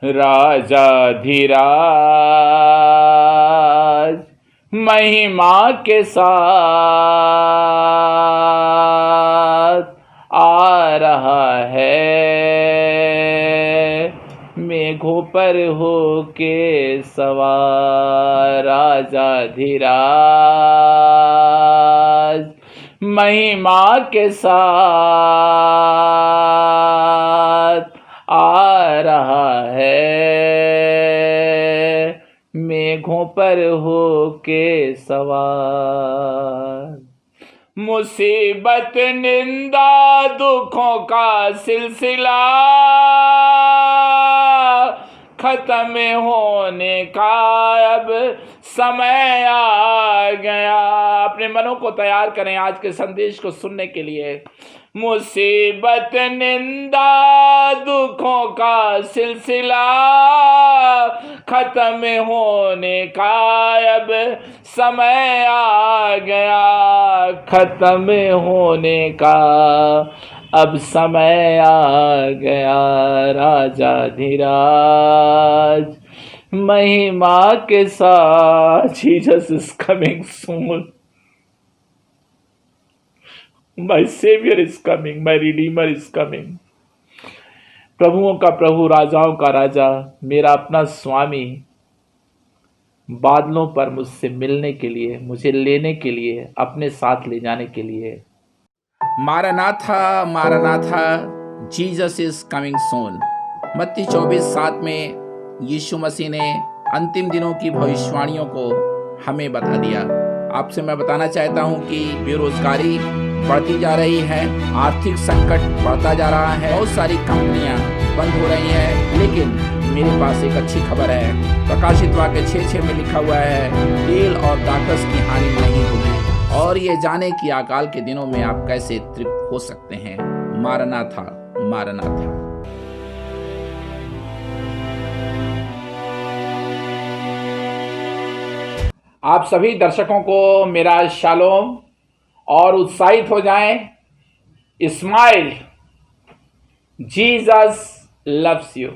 राजाधिराज महिमा के साथ आ रहा है, मेघों पर होके सवार। राजाधिराज महिमा के साथ आ रहा है, मेघों पर होके सवार। मुसीबत निंदा दुखों का सिलसिला खत्म होने का अब समय आ गया। अपने मनों को तैयार करें आज के संदेश को सुनने के लिए। मुसीबत निंदा दुखों का सिलसिला खत्म होने का अब समय आ गया, खत्म होने का अब समय आ गया। राजाधिराज महिमा के साथ, Jesus is coming soon, my saviour is coming, my redeemer is coming. प्रभुओं का प्रभु, राजाओं का राजा, मेरा अपना स्वामी बादलों पर मुझसे मिलने के लिए, मुझे लेने के लिए, अपने साथ ले जाने के लिए। मारानाथा मारानाथा, जीसस इज कमिंग सून। मत्ती 24:7 में यीशु मसीह ने अंतिम दिनों की भविष्यवाणियों को हमें बता दिया। आपसे मैं बताना चाहता हूं कि बेरोजगारी बढ़ती जा रही है, आर्थिक संकट बढ़ता जा रहा है, बहुत सारी कंपनियां बंद हो रही हैं, लेकिन मेरे पास एक अच्छी खबर है। प्रकाशित वाक्य 6:6 में लिखा हुआ है, तेल और दाखरस की हानि नहीं होगी, और ये जाने कि अकाल के दिनों में आप कैसे तृप्त हो सकते हैं। मारनाथा मारनाथा। आप सभी दर्शकों को मेरा शालोम और उत्साहित हो जाएं। Smile, Jesus loves you.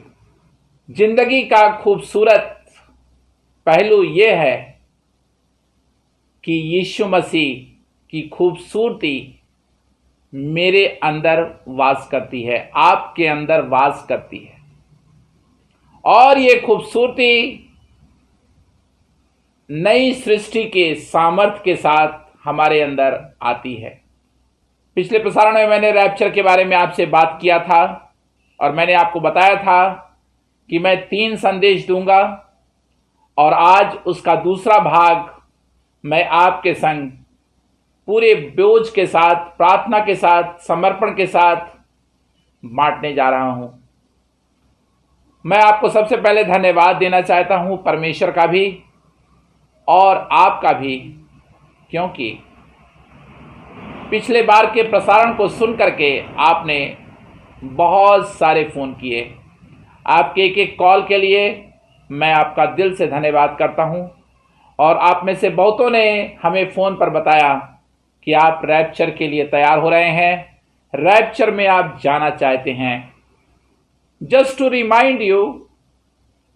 जिंदगी का खूबसूरत पहलू ये है कि यीशु मसीह की खूबसूरती मेरे अंदर वास करती है, आपके अंदर वास करती है, और ये खूबसूरती नई सृष्टि के सामर्थ्य के साथ हमारे अंदर आती है। पिछले प्रसारण में मैंने रैप्चर के बारे में आपसे बात किया था, और मैंने आपको बताया था कि मैं 3 संदेश दूंगा, और आज उसका दूसरा भाग मैं आपके संग पूरे बोझ के साथ, प्रार्थना के साथ, समर्पण के साथ बांटने जा रहा हूं। मैं आपको सबसे पहले धन्यवाद देना चाहता हूं, परमेश्वर का भी और आपका भी, क्योंकि पिछले बार के प्रसारण को सुन करके आपने बहुत सारे फ़ोन किए। आपके एक एक कॉल के लिए मैं आपका दिल से धन्यवाद करता हूं, और आप में से बहुतों ने हमें फ़ोन पर बताया कि आप रैप्चर के लिए तैयार हो रहे हैं, रैप्चर में आप जाना चाहते हैं। जस्ट टू रिमाइंड यू,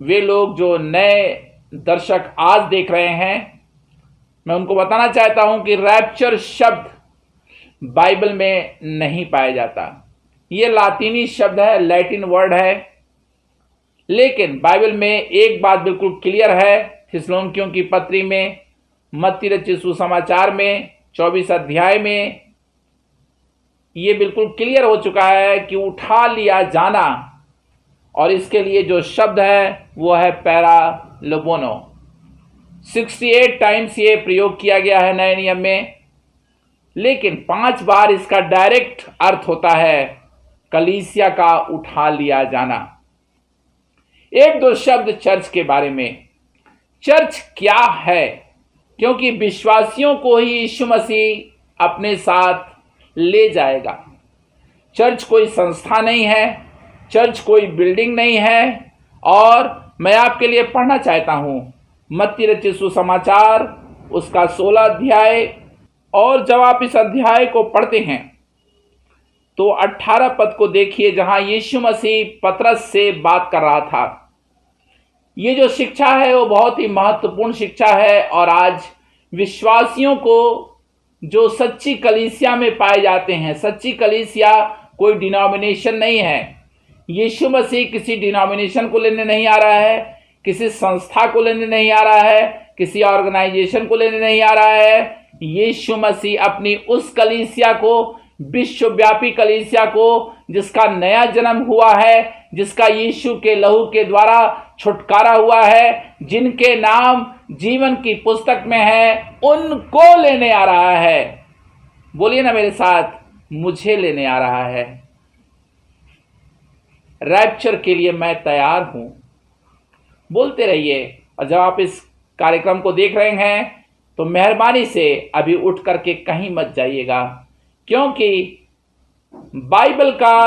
वे लोग जो नए दर्शक आज देख रहे हैं, मैं उनको बताना चाहता हूं कि रैप्चर शब्द बाइबल में नहीं पाया जाता। ये लातीनी शब्द है, लैटिन वर्ड है, लेकिन बाइबल में एक बात बिल्कुल क्लियर है। थिस्सलुनीकियों की पत्री में, मत्ती रचित सुसमाचार में 24 अध्याय में ये बिल्कुल क्लियर हो चुका है कि उठा लिया जाना, और इसके लिए जो शब्द है वो है पैरालोबोनो। 68 टाइम्स ये प्रयोग किया गया है नए नियम में, लेकिन 5 बार इसका डायरेक्ट अर्थ होता है कलीसिया का उठा लिया जाना। 1-2 शब्द चर्च के बारे में। चर्च क्या है? क्योंकि विश्वासियों को ही यीशु मसीह अपने साथ ले जाएगा। चर्च कोई संस्था नहीं है, चर्च कोई बिल्डिंग नहीं है। और मैं आपके लिए पढ़ना चाहता हूं मत्ती रचित सुसमाचार उसका 16 अध्याय, और जब आप इस अध्याय को पढ़ते हैं तो 18 पद को देखिए, जहां यीशु मसीह पतरस से बात कर रहा था। ये जो शिक्षा है वो बहुत ही महत्वपूर्ण शिक्षा है। और आज विश्वासियों को जो सच्ची कलीसिया में पाए जाते हैं, सच्ची कलीसिया कोई डिनोमिनेशन नहीं है। यीशु मसीह किसी डिनोमिनेशन को लेने नहीं आ रहा है, किसी संस्था को लेने नहीं आ रहा है, किसी ऑर्गेनाइजेशन को लेने नहीं आ रहा है। यीशु मसीह अपनी उस कलीसिया को, विश्वव्यापी कलीसिया को, जिसका नया जन्म हुआ है, जिसका यीशु के लहू के द्वारा छुटकारा हुआ है, जिनके नाम जीवन की पुस्तक में है, उनको लेने आ रहा है। बोलिए ना मेरे साथ, मुझे लेने आ रहा है। रैप्चर के लिए मैं तैयार हूं। बोलते रहिए। और जब आप इस कार्यक्रम को देख रहे हैं तो मेहरबानी से अभी उठ करके कहीं मत जाइएगा, क्योंकि बाइबल का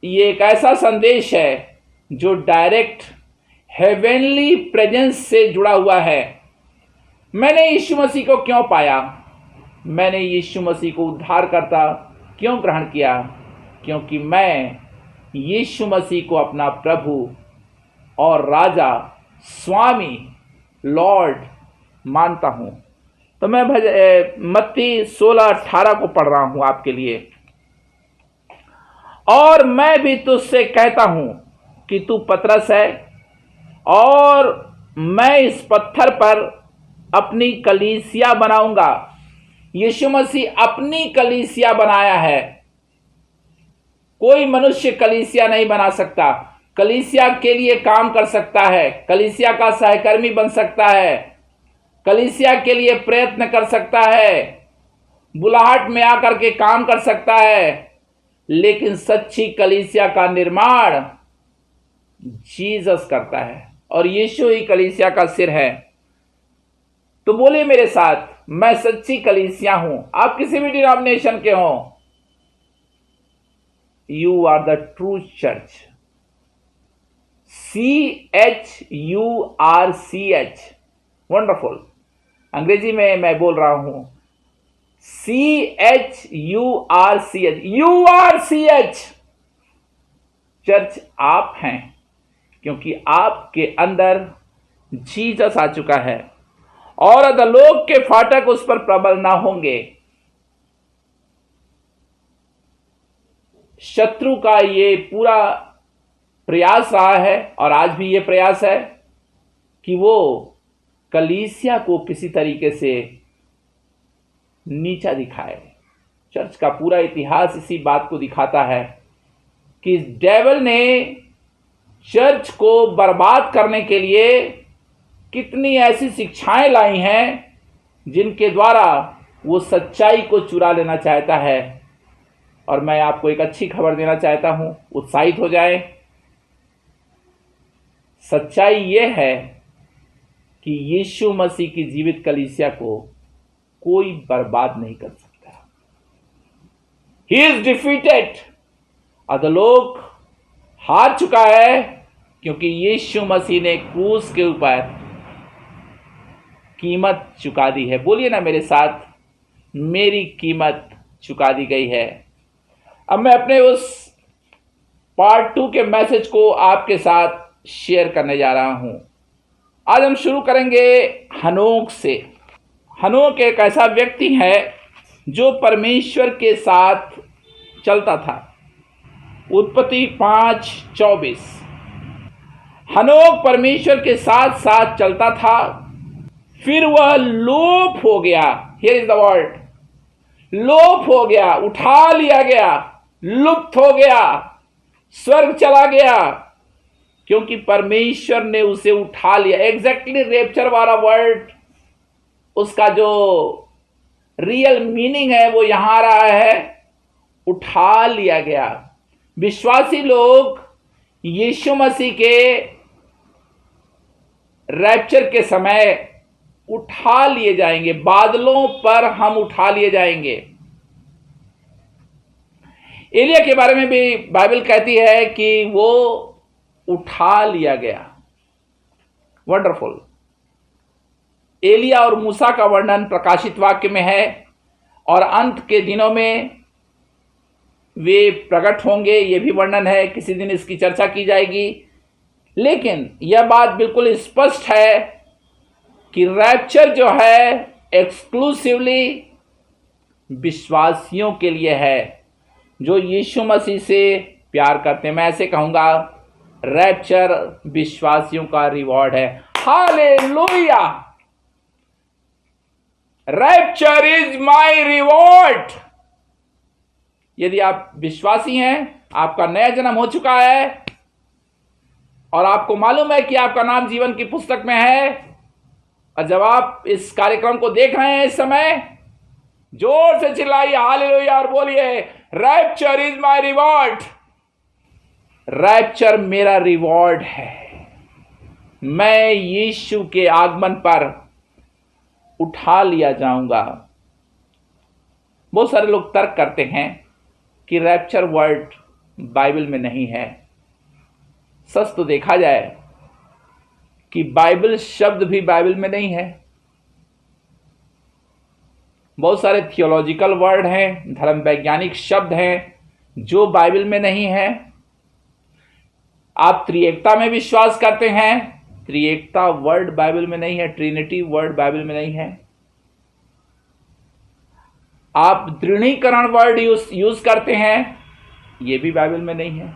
ये एक ऐसा संदेश है जो डायरेक्ट हेवेनली प्रेजेंस से जुड़ा हुआ है। मैंने यीशु मसीह को क्यों पाया? मैंने यीशु मसीह को उद्धारकर्ता क्यों ग्रहण किया? क्योंकि मैं यीशु मसीह को अपना प्रभु और राजा, स्वामी, लॉर्ड मानता हूं। तो मैं मत्ती 16:18 को पढ़ रहा हूं आपके लिए। और मैं भी तुझसे कहता हूं कि तू पतरस है, और मैं इस पत्थर पर अपनी कलीसिया बनाऊंगा। यीशु मसीह अपनी कलीसिया बनाया है। कोई मनुष्य कलीसिया नहीं बना सकता। कलीसिया के लिए काम कर सकता है, कलीसिया का सहकर्मी बन सकता है, कलीसिया के लिए प्रयत्न कर सकता है, बुलाहट में आकर के काम कर सकता है, लेकिन सच्ची कलीसिया का निर्माण जीसस करता है, और यीशु ही कलीसिया का सिर है। तो बोलिए मेरे साथ, मैं सच्ची कलीसिया हूं। आप किसी भी डिनोमिनेशन के हों, you are the true church. CHURCH, wonderful. अंग्रेजी में मैं बोल रहा हूं, CHURCH, URCH। चर्च आप हैं, क्योंकि आपके अंदर जीसस आ चुका है, और अधोलोक के फाटक उस पर प्रबल ना होंगे। शत्रु का ये पूरा प्रयास रहा है, और आज भी ये प्रयास है कि वो कलीसिया को किसी तरीके से नीचा दिखाए। चर्च का पूरा इतिहास इसी बात को दिखाता है कि डेविल ने चर्च को बर्बाद करने के लिए कितनी ऐसी शिक्षाएं लाई हैं जिनके द्वारा वो सच्चाई को चुरा लेना चाहता है। और मैं आपको एक अच्छी खबर देना चाहता हूं, उत्साहित हो जाएं। सच्चाई ये है कि यीशु मसीह की जीवित कलीसिया को कोई बर्बाद नहीं कर सकता। He is defeated. अधोलोक हार चुका है, क्योंकि यीशु मसीह ने क्रूस के ऊपर कीमत चुका दी है। बोलिए ना मेरे साथ, मेरी कीमत चुका दी गई है। अब मैं अपने उस पार्ट 2 के मैसेज को आपके साथ शेयर करने जा रहा हूं। आज हम शुरू करेंगे हनोक से। हनोक एक ऐसा व्यक्ति है जो परमेश्वर के साथ चलता था। उत्पत्ति 5:24। हनोक परमेश्वर के साथ साथ चलता था, फिर वह लोप हो गया। हियर इज द वर्ड, लोप हो गया, उठा लिया गया, लुप्त हो गया, स्वर्ग चला गया, क्योंकि परमेश्वर ने उसे उठा लिया। एग्जैक्टली रैप्चर वाला वर्ड, उसका जो रियल मीनिंग है वो यहां आ रहा है, उठा लिया गया। विश्वासी लोग यीशु मसीह के रैप्चर के समय उठा लिए जाएंगे। बादलों पर हम उठा लिए जाएंगे। एलिया के बारे में भी बाइबल कहती है कि वो उठा लिया गया। वंडरफुल। एलिया और मूसा का वर्णन प्रकाशित वाक्य में है, और अंत के दिनों में वे प्रकट होंगे, ये भी वर्णन है। किसी दिन इसकी चर्चा की जाएगी लेकिन यह बात बिल्कुल स्पष्ट है कि रैप्चर जो है एक्सक्लूसिवली विश्वासियों के लिए है जो यीशु मसीह से प्यार करते हैं। मैं ऐसे कहूंगा, रैप्चर विश्वासियों का रिवॉर्ड है। Hallelujah! Rapture is my reward. यदि आप विश्वासी हैं, आपका नया जन्म हो चुका है और आपको मालूम है कि आपका नाम जीवन की पुस्तक में है, और जब आप इस कार्यक्रम को देख रहे हैं इस समय, जोर से चिल्लाइए हालेलुया और बोलिए, rapture is my reward. Rapture मेरा रिवॉर्ड है। मैं यीशु के आगमन पर उठा लिया जाऊंगा। बहुत सारे लोग तर्क करते हैं कि रैप्चर वर्ड बाइबल में नहीं है। सच तो देखा जाए कि बाइबल शब्द भी बाइबल में नहीं है। बहुत सारे थियोलॉजिकल वर्ड हैं, धर्म वैज्ञानिक शब्द हैं जो बाइबल में नहीं है। आप त्रिएकता में विश्वास करते हैं, त्रिएकता वर्ड बाइबल में नहीं है, ट्रिनिटी वर्ड बाइबल में नहीं है। आप दृढ़ीकरण वर्ड यूज करते हैं, यह भी बाइबल में नहीं है।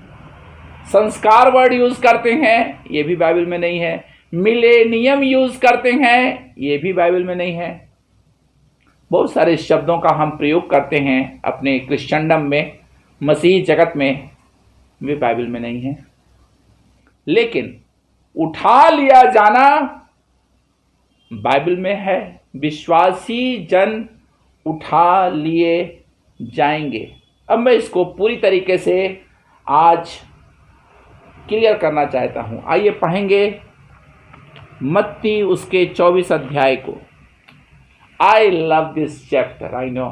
संस्कार वर्ड यूज करते हैं, यह भी बाइबल में नहीं है। मिलेनियम यूज करते हैं, यह भी बाइबल में नहीं है। बहुत सारे शब्दों का हम प्रयोग करते हैं अपने क्रिश्चियनडम में, मसीह जगत में, वे बाइबल में नहीं है। लेकिन उठा लिया जाना बाइबल में है। विश्वासी जन उठा लिए जाएंगे। अब मैं इसको पूरी तरीके से आज क्लियर करना चाहता हूं। आइए पढ़ेंगे मत्ती उसके 24 अध्याय को। I love this chapter, I know.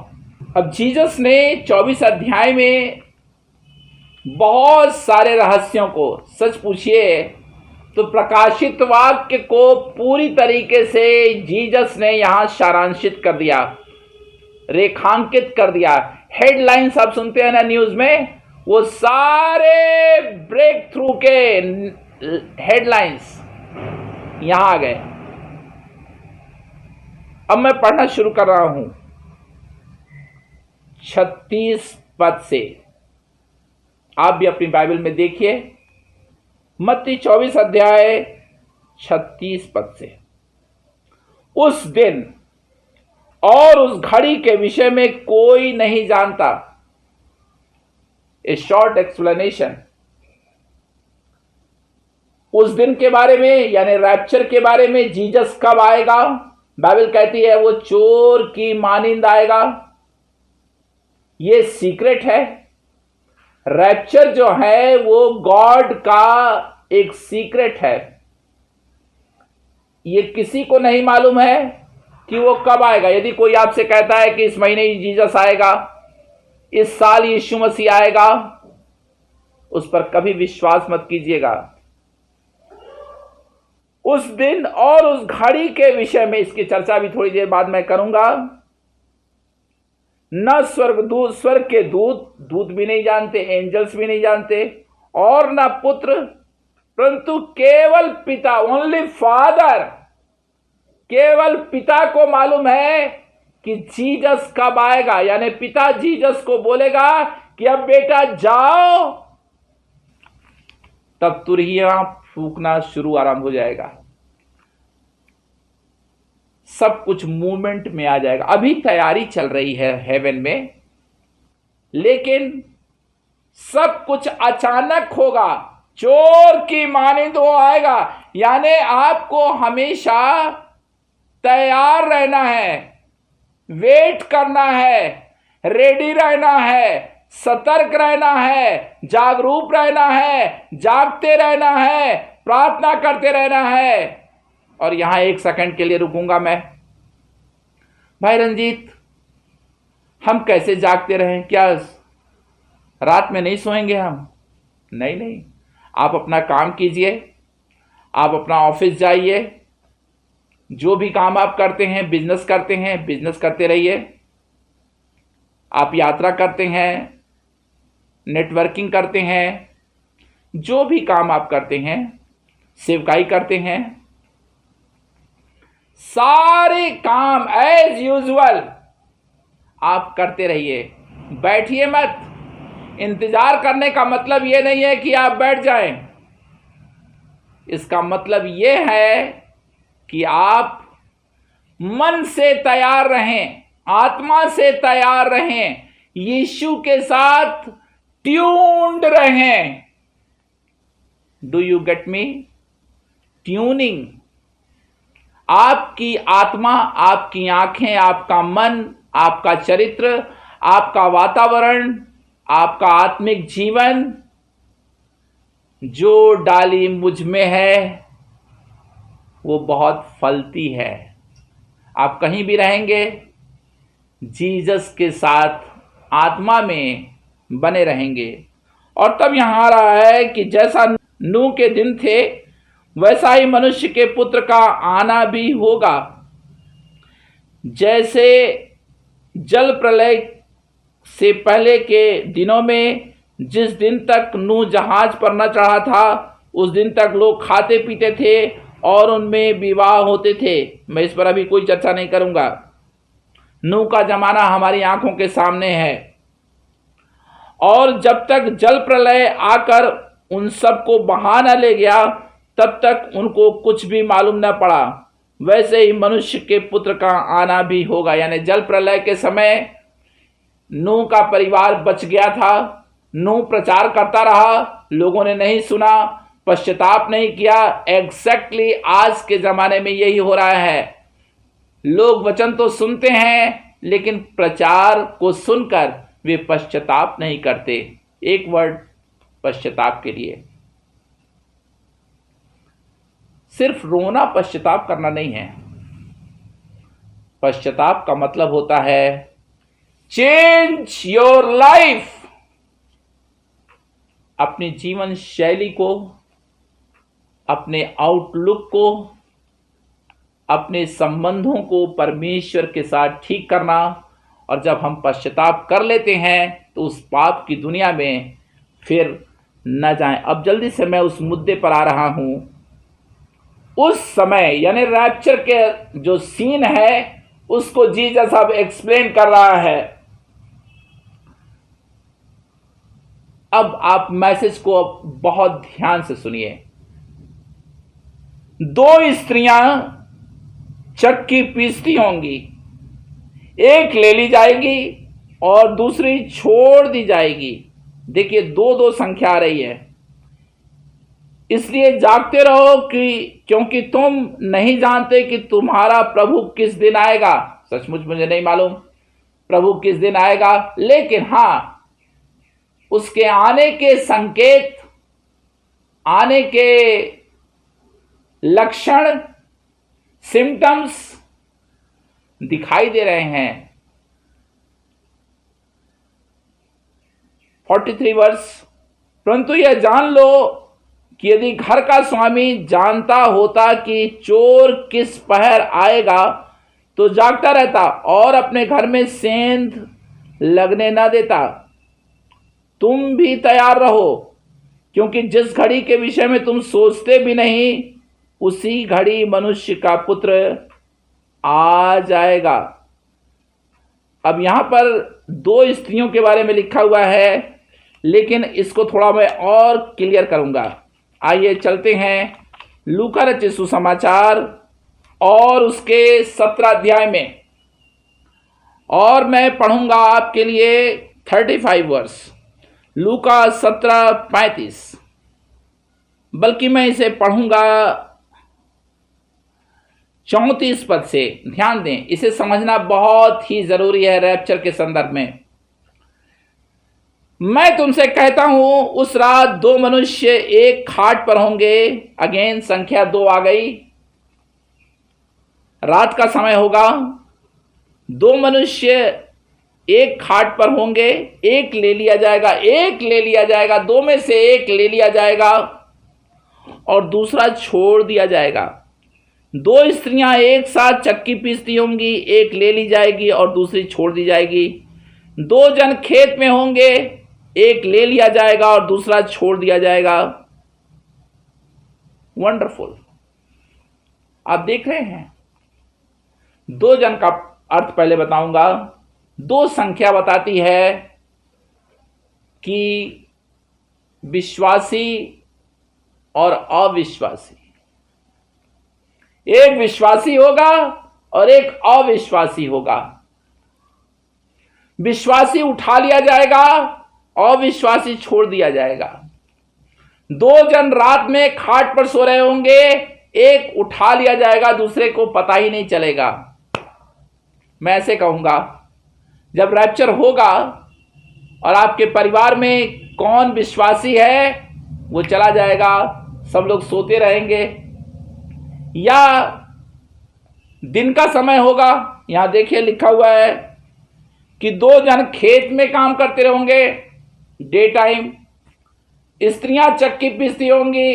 अब जीसस ने 24 अध्याय में बहुत सारे रहस्यों को, सच पूछिए तो प्रकाशित वाक्य को पूरी तरीके से जीसस ने यहां सारांशित कर दिया, रेखांकित कर दिया। हेडलाइंस आप सुनते हैं ना न्यूज में, वो सारे ब्रेक थ्रू के हेडलाइंस यहां आ गए। अब मैं पढ़ना शुरू कर रहा हूं 36 पद से। आप भी अपनी बाइबल में देखिए, मत्ती 24 अध्याय 36 पद से। उस दिन और उस घड़ी के विषय में कोई नहीं जानता। ए शॉर्ट एक्सप्लेनेशन। उस दिन के बारे में यानी रैप्चर के बारे में, जीसस कब आएगा, बाइबल कहती है वो चोर की मानिंद आएगा। ये सीक्रेट है। रैप्चर जो है वो गॉड का एक सीक्रेट है। ये किसी को नहीं मालूम है कि वो कब आएगा। यदि कोई आपसे कहता है कि इस महीने ही जीसस आएगा, इस साल यीशु मसीह आएगा, उस पर कभी विश्वास मत कीजिएगा। उस दिन और उस घड़ी के विषय में, इसकी चर्चा भी थोड़ी देर बाद मैं करूंगा। न स्वर्ग के दूत भी नहीं जानते, एंजल्स भी नहीं जानते, और न पुत्र, परंतु केवल पिता, ओनली फादर, केवल पिता को मालूम है कि जीसस कब आएगा। यानी पिता जीसस को बोलेगा कि अब बेटा जाओ, तब तुरहियां फूकना शुरू आरंभ हो जाएगा। सब कुछ मूवमेंट में आ जाएगा। अभी तैयारी चल रही है हेवन में, लेकिन सब कुछ अचानक होगा। चोर की मानिंद वो आएगा। यानी आपको हमेशा तैयार रहना है, वेट करना है, रेडी रहना है, सतर्क रहना है, जागरूक रहना है, जागते रहना है, प्रार्थना करते रहना है। और यहां एक सेकंड के लिए रुकूंगा मैं। भाई रंजीत, हम कैसे जागते रहें? क्या रात में नहीं सोएंगे हम? नहीं, आप अपना काम कीजिए, आप अपना ऑफिस जाइए, जो भी काम आप करते हैं, बिजनेस करते हैं, बिजनेस करते रहिए। आप यात्रा करते हैं, नेटवर्किंग करते हैं, जो भी काम आप करते हैं, सेवकाई करते हैं, सारे काम एज यूजुअल आप करते रहिए, बैठिए मत। इंतजार करने का मतलब यह नहीं है कि आप बैठ जाएं। इसका मतलब यह है कि आप मन से तैयार रहें, आत्मा से तैयार रहें, यीशु के साथ ट्यून्ड रहें। Do you get me? Tuning. आपकी आत्मा, आपकी आंखें, आपका मन, आपका चरित्र, आपका वातावरण, आपका आत्मिक जीवन, जो डाली मुझ में है वो बहुत फलती है। आप कहीं भी रहेंगे, जीसस के साथ आत्मा में बने रहेंगे। और तब यहां आ रहा है कि जैसा नूह के दिन थे वैसा ही मनुष्य के पुत्र का आना भी होगा। जैसे जल प्रलय से पहले के दिनों में जिस दिन तक नूह जहाज पर न चढ़ा था उस दिन तक लोग खाते पीते थे और उनमें विवाह होते थे। मैं इस पर अभी कोई चर्चा नहीं करूंगा। नूह का जमाना हमारी आंखों के सामने है, और जब तक जल प्रलय आकर उन सबको बहा न ले गया तब तक उनको कुछ भी मालूम न पड़ा। वैसे ही मनुष्य के पुत्र का आना भी होगा। यानी जल प्रलय के समय नूह का परिवार बच गया था। नूह प्रचार करता रहा, लोगों ने नहीं सुना, पश्चाताप नहीं किया। एग्जैक्टली आज के जमाने में यही हो रहा है। लोग वचन तो सुनते हैं लेकिन प्रचार को सुनकर वे पश्चाताप नहीं करते। एक वर्ड पश्चाताप के लिए, सिर्फ रोना पश्चाताप करना नहीं है। पश्चाताप का मतलब होता है चेंज योर लाइफ। अपनी जीवन शैली को, अपने आउटलुक को, अपने संबंधों को परमेश्वर के साथ ठीक करना। और जब हम पश्चाताप कर लेते हैं तो उस पाप की दुनिया में फिर न जाएं। अब जल्दी से मैं उस मुद्दे पर आ रहा हूं। उस समय यानी रैप्चर के जो सीन है उसको जीसस अब एक्सप्लेन कर रहा है। अब आप मैसेज को बहुत ध्यान से सुनिए। दो स्त्रियां चक्की पीसती होंगी, एक ले ली जाएगी और दूसरी छोड़ दी जाएगी। देखिए, दो दो संख्या आ रही है। इसलिए जागते रहो क्योंकि तुम नहीं जानते कि तुम्हारा प्रभु किस दिन आएगा। सचमुच मुझे नहीं मालूम प्रभु किस दिन आएगा, लेकिन हां, उसके आने के संकेत, आने के लक्षण, सिम्टम्स दिखाई दे रहे हैं। 43 वर्ष, परंतु यह जान लो कि यदि घर का स्वामी जानता होता कि चोर किस पहर आएगा तो जागता रहता और अपने घर में सेंध लगने न देता। तुम भी तैयार रहो, क्योंकि जिस घड़ी के विषय में तुम सोचते भी नहीं उसी घड़ी मनुष्य का पुत्र आ जाएगा। अब यहां पर दो स्त्रियों के बारे में लिखा हुआ है, लेकिन इसको थोड़ा मैं और क्लियर करूंगा। आइए चलते हैं लूका रचित सुसमाचार और उसके 17 अध्याय में, और मैं पढ़ूंगा आपके लिए 35 वर्ष, लूका 17:35। बल्कि मैं इसे पढ़ूंगा 34 पद से। ध्यान दें, इसे समझना बहुत ही जरूरी है रैप्चर के संदर्भ में। मैं तुमसे कहता हूं, उस रात दो मनुष्य एक खाट पर होंगे। अगेन संख्या 2 आ गई। रात का समय होगा, दो मनुष्य एक खाट पर होंगे, एक ले लिया जाएगा, एक ले लिया जाएगा, दो में से एक ले लिया जाएगा और दूसरा छोड़ दिया जाएगा। दो स्त्रियां एक साथ चक्की पीसती होंगी, एक ले ली जाएगी और दूसरी छोड़ दी जाएगी। दो जन खेत में होंगे, एक ले लिया जाएगा और दूसरा छोड़ दिया जाएगा। वंडरफुल। आप देख रहे हैं, 2 जन का अर्थ पहले बताऊंगा। 2 संख्या बताती है कि विश्वासी और अविश्वासी, एक विश्वासी होगा और एक अविश्वासी होगा। विश्वासी उठा लिया जाएगा, अविश्वासी छोड़ दिया जाएगा। 2 जन रात में खाट पर सो रहे होंगे, एक उठा लिया जाएगा, दूसरे को पता ही नहीं चलेगा। मैं ऐसे कहूंगा, जब रैप्चर होगा और आपके परिवार में कौन विश्वासी है, वो चला जाएगा, सब लोग सोते रहेंगे। या दिन का समय होगा, यहां देखिए लिखा हुआ है कि 2 जन खेत में काम करते रहेंगे डे टाइम। स्त्रियां चक्की पीसती होंगी।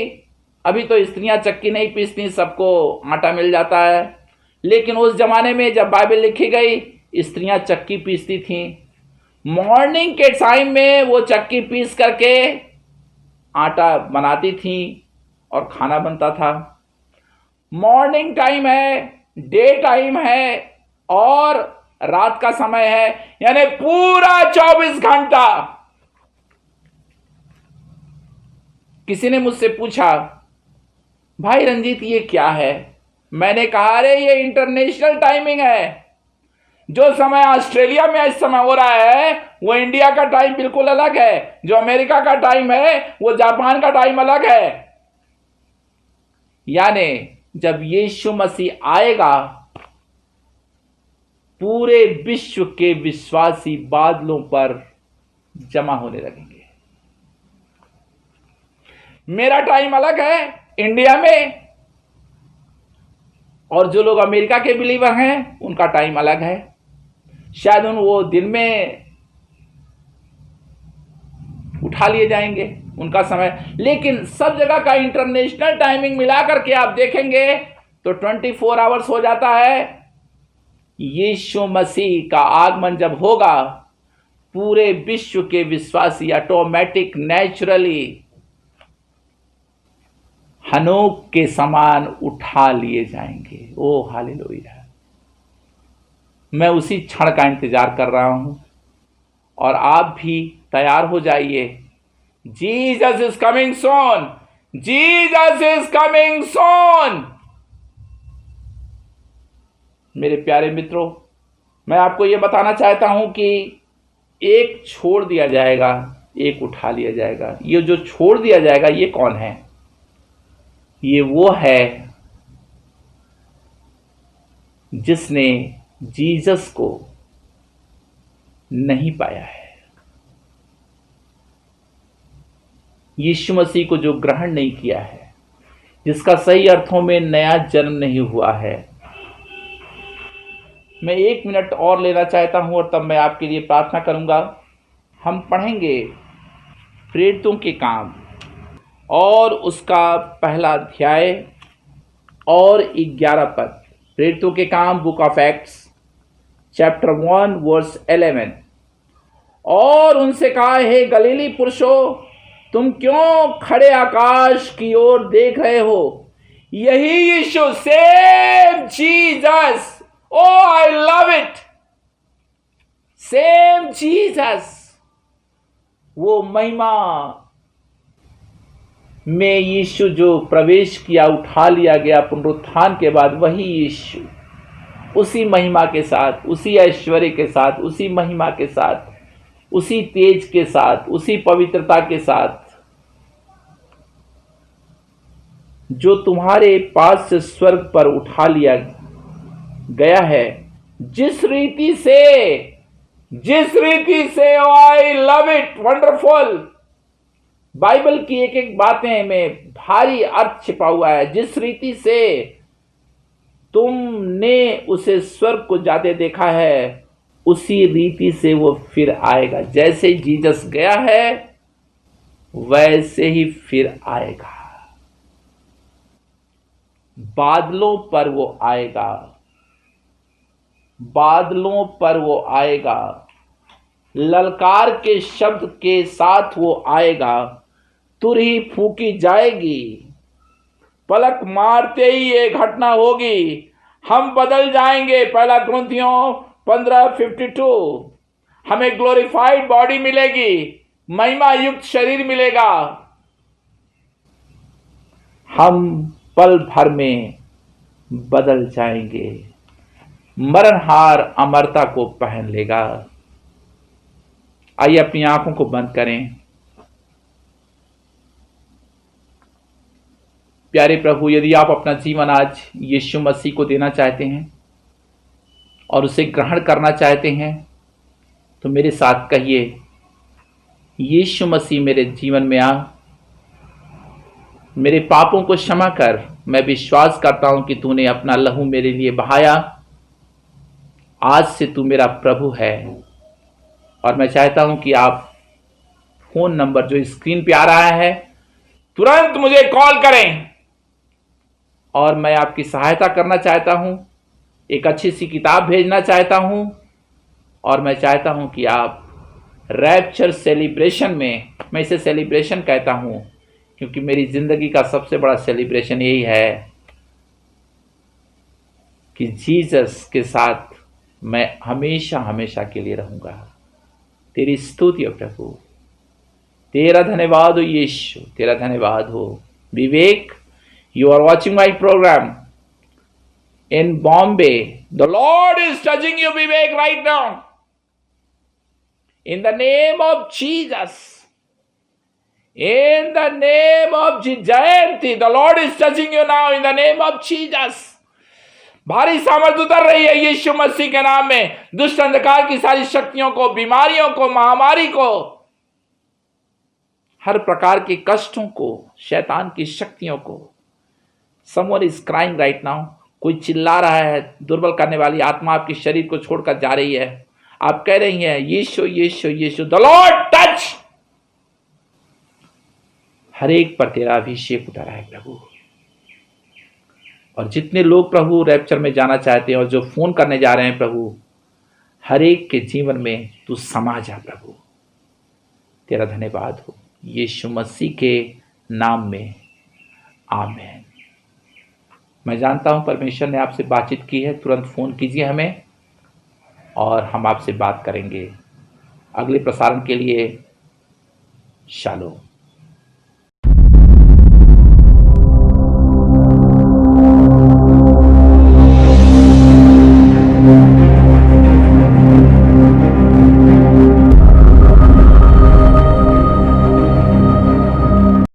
अभी तो स्त्रियां चक्की नहीं पीसती, सबको आटा मिल जाता है, लेकिन उस जमाने में जब बाइबल लिखी गई, स्त्रियां चक्की पीसती थीं। मॉर्निंग के टाइम में वो चक्की पीस करके आटा बनाती थीं और खाना बनता था। मॉर्निंग टाइम है, डे टाइम है और रात का समय है, यानी पूरा 24 घंटा। किसी ने मुझसे पूछा, भाई रंजीत ये क्या है? मैंने कहा, अरे ये इंटरनेशनल टाइमिंग है। जो समय ऑस्ट्रेलिया में इस समय हो रहा है, वो इंडिया का टाइम बिल्कुल अलग है। जो अमेरिका का टाइम है, वो जापान का टाइम अलग है। यानी जब यीशु मसीह आएगा, पूरे विश्व के विश्वासी बादलों पर जमा होने लगेंगे। मेरा टाइम अलग है इंडिया में, और जो लोग अमेरिका के बिलीवर हैं, उनका टाइम अलग है। शायद वो दिन में उठा लिए जाएंगे उनका समय, लेकिन सब जगह का इंटरनेशनल टाइमिंग मिलाकर के आप देखेंगे तो 24 आवर्स हो जाता है। यीशु मसीह का आगमन जब होगा, पूरे विश्व के विश्वासी ऑटोमेटिक नेचुरली हनोक के समान उठा लिए जाएंगे। ओ हालेलुया। मैं उसी क्षण का इंतजार कर रहा हूं और आप भी तैयार हो जाइए। Jesus is coming Son, Jesus is coming सोन। मेरे प्यारे मित्रों, मैं आपको यह बताना चाहता हूं कि एक छोड़ दिया जाएगा, एक उठा लिया जाएगा। ये जो छोड़ दिया जाएगा, ये कौन है? ये वो है जिसने जीसस को नहीं पाया है, यीशु मसीह को जो ग्रहण नहीं किया है, जिसका सही अर्थों में नया जन्म नहीं हुआ है। मैं 1 मिनट और लेना चाहता हूं और तब मैं आपके लिए प्रार्थना करूंगा। हम पढ़ेंगे प्रेरितों के काम और उसका 1 अध्याय और 11 पद। प्रेरितों के काम, book of Acts chapter 1 verse 11। और उनसे कहा, हे गलीली पुरुषों, तुम क्यों खड़े आकाश की ओर देख रहे हो? यही Yeshu, same Jesus. Oh I love it, same Jesus. वो महिमा में यीशु जो प्रवेश किया, उठा लिया गया पुनरुत्थान के बाद, वही यीशु उसी महिमा के साथ, उसी ऐश्वर्य के साथ, उसी महिमा के साथ, उसी तेज के साथ, उसी पवित्रता के साथ जो तुम्हारे पास से स्वर्ग पर उठा लिया गया है, जिस रीति से आई लव इट, वंडरफुल। बाइबल की एक एक बातें में भारी अर्थ छिपा हुआ है। जिस रीति से तुमने उसे स्वर्ग को जाते देखा है, उसी रीति से वो फिर आएगा। जैसे जीसस गया है, वैसे ही फिर आएगा। बादलों पर वो आएगा, बादलों पर वो आएगा, ललकार के शब्द के साथ वो आएगा। तुरही फूंकी जाएगी, पलक मारते ही ये घटना होगी, हम बदल जाएंगे। 1 Corinthians 15:52। हमें ग्लोरीफाइड बॉडी मिलेगी, महिमा युक्त शरीर मिलेगा। हम पल भर में बदल जाएंगे। मरणहार अमरता को पहन लेगा। आइए अपनी आंखों को बंद करें। प्यारे प्रभु, यदि आप अपना जीवन आज यीशु मसीह को देना चाहते हैं और उसे ग्रहण करना चाहते हैं, तो मेरे साथ कहिए, यीशु मसीह मेरे जीवन में आ, मेरे पापों को क्षमा कर। मैं विश्वास करता हूं कि तूने अपना लहू मेरे लिए बहाया। आज से तू मेरा प्रभु है। और मैं चाहता हूं कि आप फोन नंबर जो स्क्रीन पे आ रहा है, तुरंत मुझे कॉल करें और मैं आपकी सहायता करना चाहता हूं। एक अच्छी सी किताब भेजना चाहता हूं और मैं चाहता हूं कि आप रैप्चर सेलिब्रेशन में, मैं इसे सेलिब्रेशन कहता हूं क्योंकि मेरी जिंदगी का सबसे बड़ा सेलिब्रेशन यही है कि जीसस के साथ मैं हमेशा हमेशा के लिए रहूंगा। तेरी स्तुति हो प्रभु, तेरा धन्यवाद हो यीशु, तेरा धन्यवाद हो। विवेक, you are watching my program in Bombay. The Lord is touching you, Vivek, right now. In the name of Jesus. In the name of Jesus. Jayanti, the Lord is touching you now in the name of Jesus. भारी सामर्थ्य उतर रही है यीशु मसीह के नाम में। दुष्ट अंधकार की सारी शक्तियों को, बीमारियों को, महामारी को, हर प्रकार के कष्टों को, शैतान की शक्तियों को। Someone is crying right now. कोई चिल्ला रहा है। दुर्बल करने वाली आत्मा आपके शरीर को छोड़कर जा रही है। आप कह रही हैं, यीशु यीशु यीशु, द लॉर्ड टच। हर एक पर तेरा अभिषेक उतरा है प्रभु। और जितने लोग प्रभु रैप्चर में जाना चाहते हैं और जो फोन करने जा रहे हैं प्रभु, हर एक के जीवन में तू समा जा प्रभु। तेरा धन्यवाद हो यीशु मसीह के नाम में, आमीन। मैं जानता हूं परमेश्वर ने आपसे बातचीत की है। तुरंत फ़ोन कीजिए हमें और हम आपसे बात करेंगे। अगले प्रसारण के लिए शालोम।